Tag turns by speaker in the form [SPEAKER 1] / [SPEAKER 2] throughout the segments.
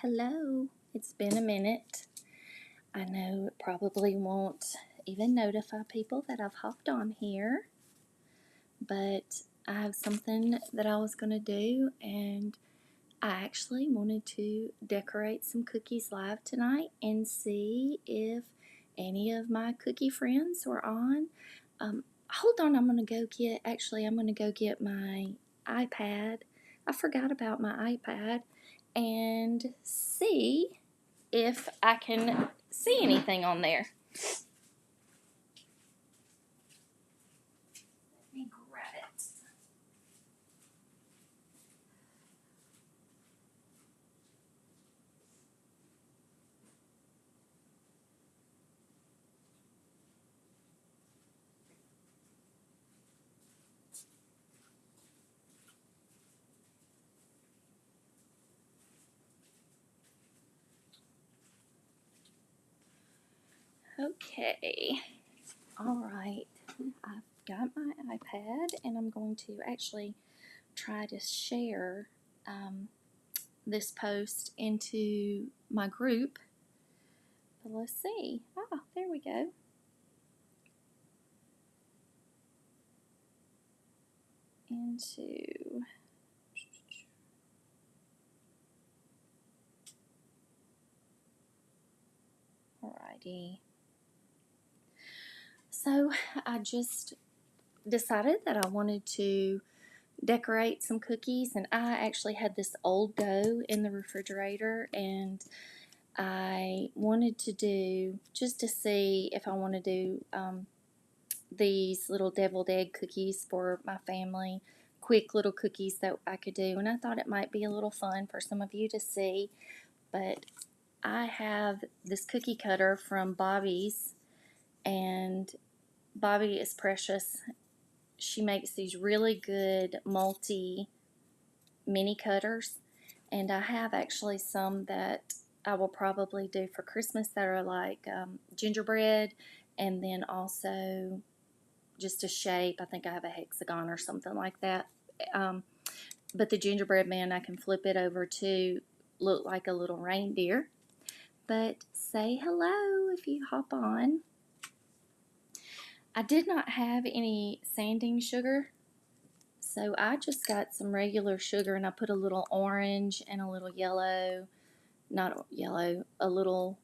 [SPEAKER 1] Hello, it's been a minute. I know it probably won't even notify people that I've hopped on here, but I have something that I was going to do, and I actually wanted to decorate some cookies live tonight and see if any of my cookie friends were on. Hold on, I'm going to go get my iPad. I forgot about my iPad and see if I can see anything on there. Let me grab it. Okay. All right. I've got my iPad and I'm going to actually try to share this post into my group. But let's see. Oh, there we go. Into. Alrighty. So I just decided that I wanted to decorate some cookies, and I actually had this old dough in the refrigerator, and I wanted to do, just to see if I want to do these little deviled egg cookies for my family, quick little cookies that I could do, and I thought it might be a little fun for some of you to see. But I have this cookie cutter from Bobby's, and Bobby is precious. She makes these really good multi mini cutters, and I have actually some that I will probably do for Christmas that are like gingerbread, and then also just a shape. I think I have a hexagon or something like that. Um, but the gingerbread man, I can flip it over to look like a little reindeer. But say hello if you hop on. I did not have any sanding sugar, so I just got some regular sugar and I put a little orange and a little yellow, not yellow, a little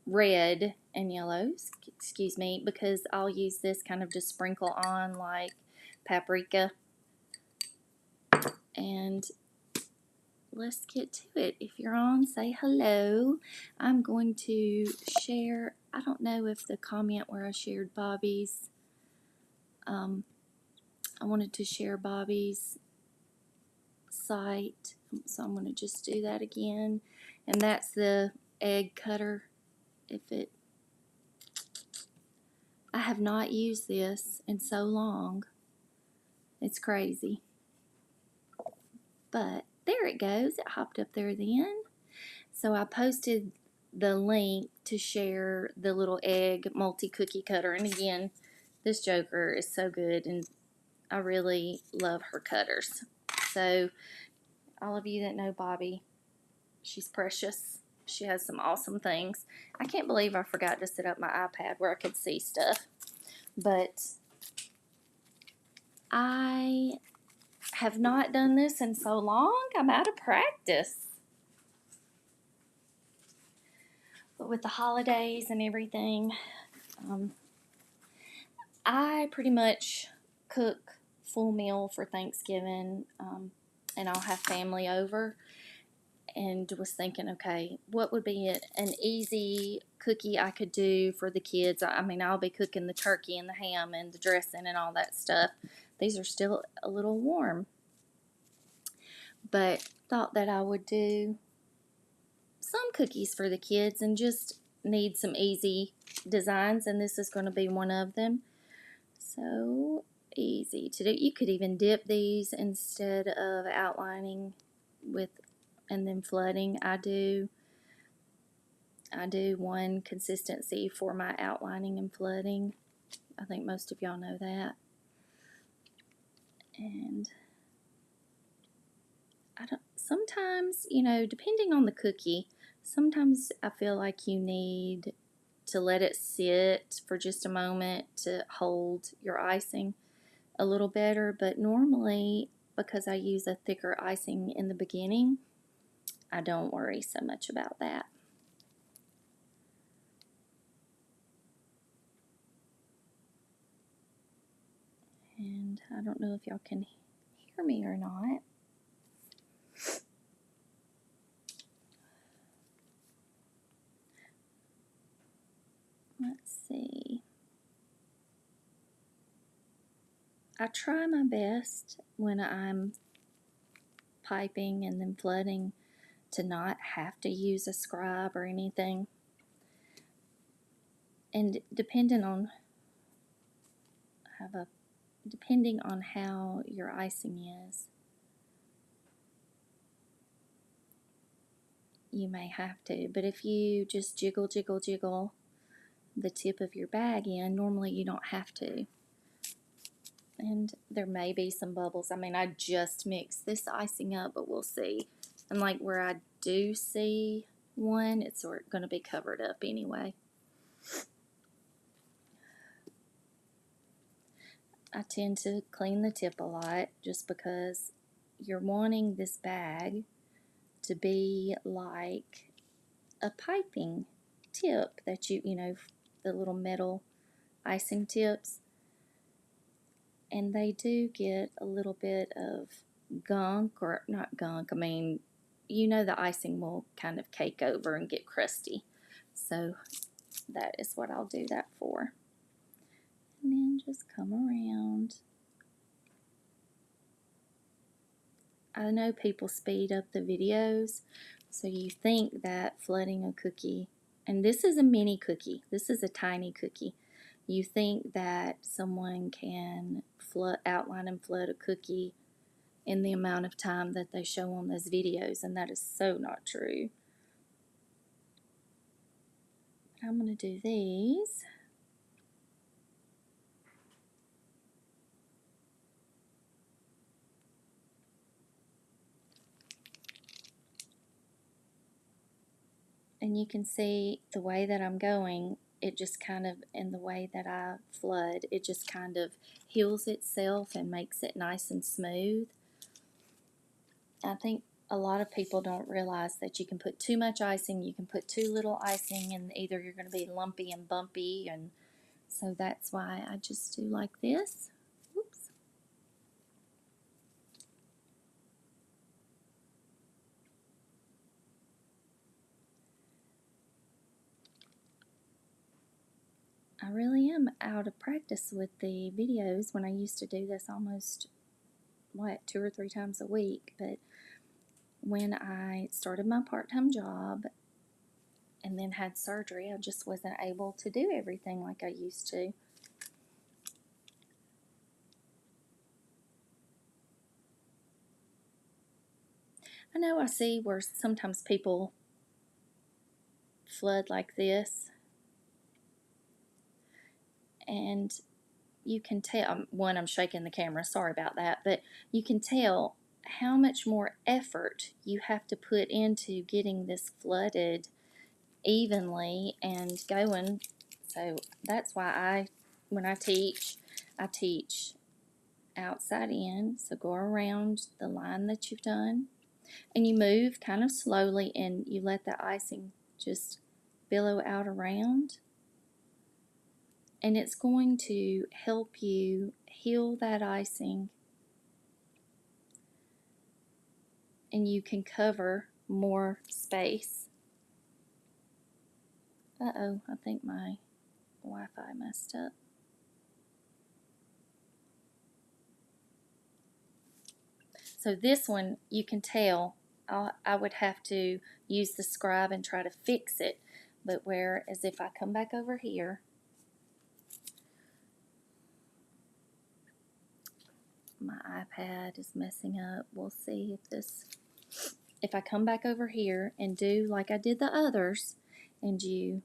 [SPEAKER 1] red and yellow, excuse me, because I'll use this kind of to sprinkle on like paprika. And let's get to it. If you're on, say hello. I'm going to share, I don't know if the comment where I shared Bobby's, I wanted to share Bobby's site, so I'm going to just do that again. And that's the egg cutter. I have not used this in so long. It's crazy. But there it goes. It hopped up there then. So I posted the link to share the little egg multi cookie cutter. And again, this joker is so good, and I really love her cutters. So all of you that know Bobby, she's precious. She has some awesome things. I can't believe I forgot to set up my iPad where I could see stuff. But I have not done this in so long. I'm out of practice. But with the holidays and everything, I pretty much cook full meal for Thanksgiving, and I'll have family over. And was thinking, okay, what would be an easy cookie I could do for the kids? I mean, I'll be cooking the turkey and the ham and the dressing and all that stuff. These are still a little warm, but thought that I would do some cookies for the kids and just need some easy designs, and this is going to be one of them. So easy to do. You could even dip these instead of outlining with and then flooding. I do one consistency for my outlining and flooding. I think most of y'all know that. And sometimes, you know, depending on the cookie, sometimes I feel like you need to let it sit for just a moment to hold your icing a little better. But normally, because I use a thicker icing in the beginning, I don't worry so much about that. And I don't know if y'all can hear me or not. Let's see. I try my best when I'm piping and then flooding to not have to use a scribe or anything. And depending on how your icing is, you may have to. But if you just jiggle the tip of your bag in, normally you don't have to. And there may be some bubbles. I mean, I just mixed this icing up, but we'll see. And like where I do see one, it's going to be covered up anyway. I tend to clean the tip a lot just because you're wanting this bag to be like a piping tip that you know, the little metal icing tips. And they do get a little bit of gunk, or not gunk, I mean, you know, the icing will kind of cake over and get crusty. So that is what I'll do that for. And then just come around. I know people speed up the videos, so you think that flooding a cookie, and this is a mini cookie, this is a tiny cookie, you think that someone can outline and flood a cookie in the amount of time that they show on those videos, and that is so not true. I'm going to do these. And you can see the way that I'm going, it just kind of, in the way that I flood, it just kind of heals itself and makes it nice and smooth. I think a lot of people don't realize that you can put too much icing, you can put too little icing, and either you're going to be lumpy and bumpy, and so that's why I just do like this. Oops. I really am out of practice with the videos when I used to do this almost, 2 or 3 times a week. But when I started my part-time job and then had surgery, I just wasn't able to do everything like I used to. I know I see where sometimes people flood like this, and you can tell, one, I'm shaking the camera, sorry about that, but you can tell how much more effort you have to put into getting this flooded evenly and going. So that's why when I teach outside in. So go around the line that you've done, and you move kind of slowly, and you let the icing just billow out around. And it's going to help you heal that icing, and you can cover more space. Uh-oh, I think my Wi-Fi messed up. So this one, you can tell, I would have to use the scribe and try to fix it. But whereas if I come back over here, my iPad is messing up. We'll see if I come back over here and do like I did the others, and I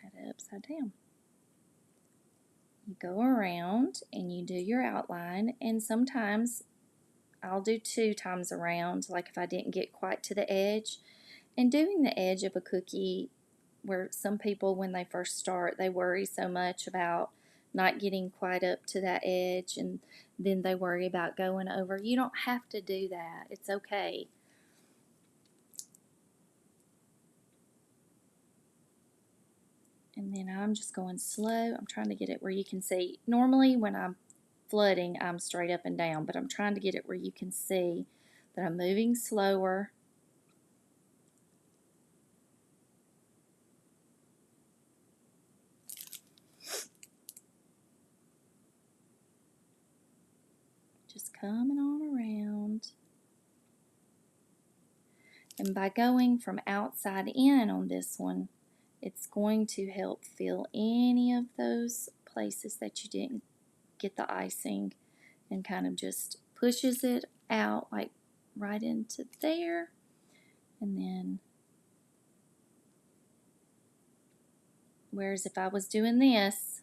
[SPEAKER 1] had it upside down. You go around and you do your outline, and sometimes I'll do 2 times around, like if I didn't get quite to the edge. And doing the edge of a cookie, where some people, when they first start, they worry so much about not getting quite up to that edge, and then they worry about going over. You don't have to do that. It's okay. And then I'm just going slow. I'm trying to get it where you can see. Normally when I'm flooding, I'm straight up and down, but I'm trying to get it where you can see that I'm moving slower. Just coming on around. And by going from outside in on this one, it's going to help fill any of those places that you didn't get the icing, and kind of just pushes it out like right into there. And then, whereas if I was doing this,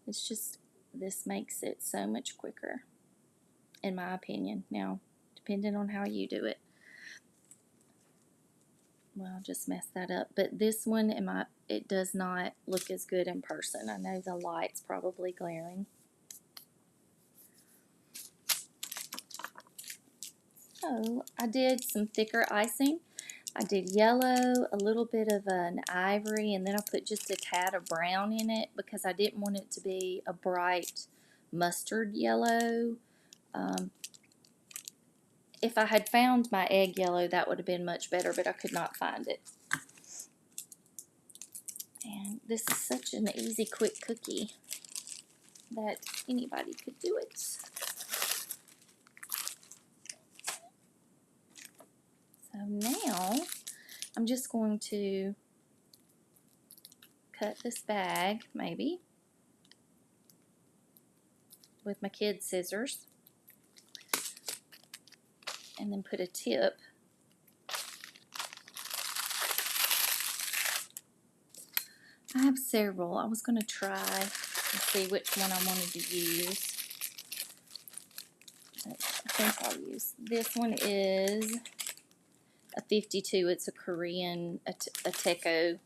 [SPEAKER 1] it's just, this makes it so much quicker, in my opinion. Now, depending on how you do it. Well, I'll just mess that up. But this one, it does not look as good in person. I know the light's probably glaring. So I did some thicker icing. I did yellow, a little bit of an ivory, and then I put just a tad of brown in it because I didn't want it to be a bright mustard yellow. If I had found my egg yellow, that would have been much better, but I could not find it. And this is such an easy, quick cookie that anybody could do it. So now I'm just going to cut this bag, maybe, with my kid's scissors, and then put a tip. I have several. I was going to try and see which one I wanted to use. But I think I'll use this one. Is a 52. It's a Korean Ateco.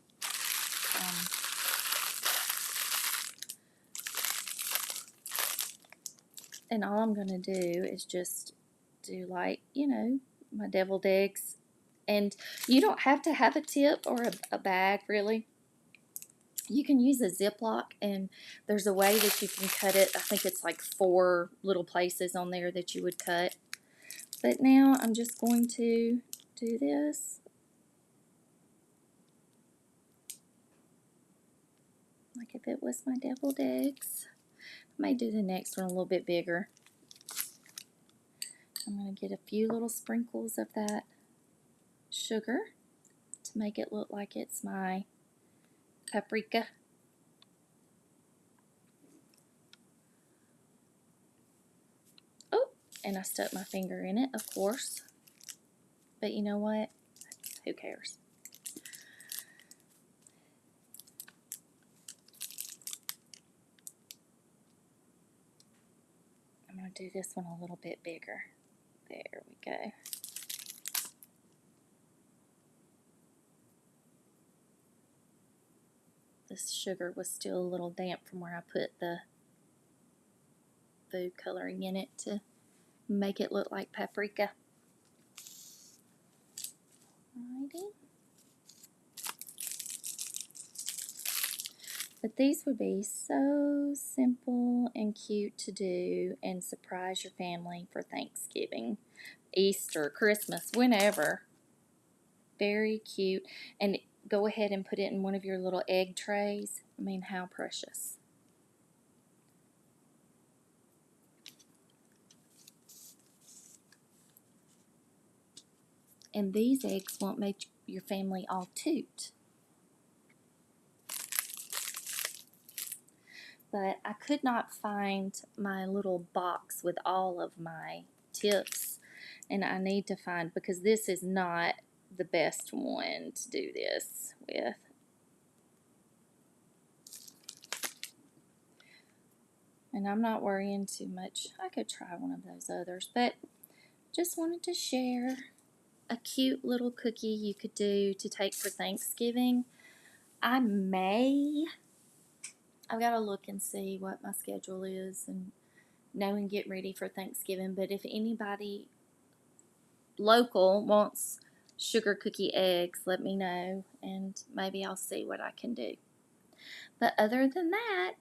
[SPEAKER 1] And all I'm going to do is just do, like, you know, my deviled eggs. And you don't have to have a tip or a bag, really. You can use a Ziploc, and there's a way that you can cut it. I think it's like 4 little places on there that you would cut. But now I'm just going to do this. Like if it was my deviled eggs. I may do the next one a little bit bigger. I'm going to get a few little sprinkles of that sugar to make it look like it's my paprika. Oh, and I stuck my finger in it, of course. But you know what? Who cares? I'm going to do this one a little bit bigger. There we go. This sugar was still a little damp from where I put the food coloring in it to make it look like paprika. Alrighty. But these would be so simple and cute to do and surprise your family for Thanksgiving, Easter, Christmas, whenever. Very cute. And go ahead and put it in one of your little egg trays. I mean, how precious. And these eggs won't make your family all toot. But I could not find my little box with all of my tips, and I need to find, because this is not the best one to do this with. And I'm not worrying too much. I could try one of those others, but just wanted to share a cute little cookie you could do to take for Thanksgiving. I've got to look and see what my schedule is and know and get ready for Thanksgiving. But if anybody local wants sugar cookie eggs, let me know and maybe I'll see what I can do. But other than that,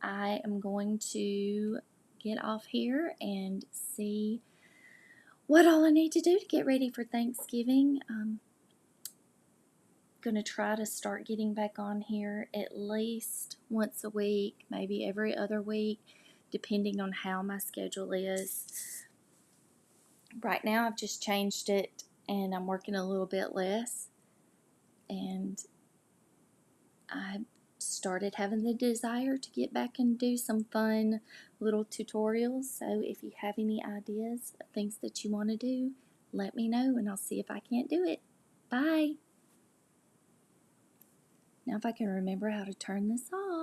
[SPEAKER 1] I am going to get off here and see what all I need to do to get ready for Thanksgiving. I'm going to try to start getting back on here at least once a week, maybe every other week, depending on how my schedule is. Right now, I've just changed it and I'm working a little bit less. And I started having the desire to get back and do some fun little tutorials. So if you have any ideas of things that you want to do, let me know and I'll see if I can't do it. Bye. Now if I can remember how to turn this off.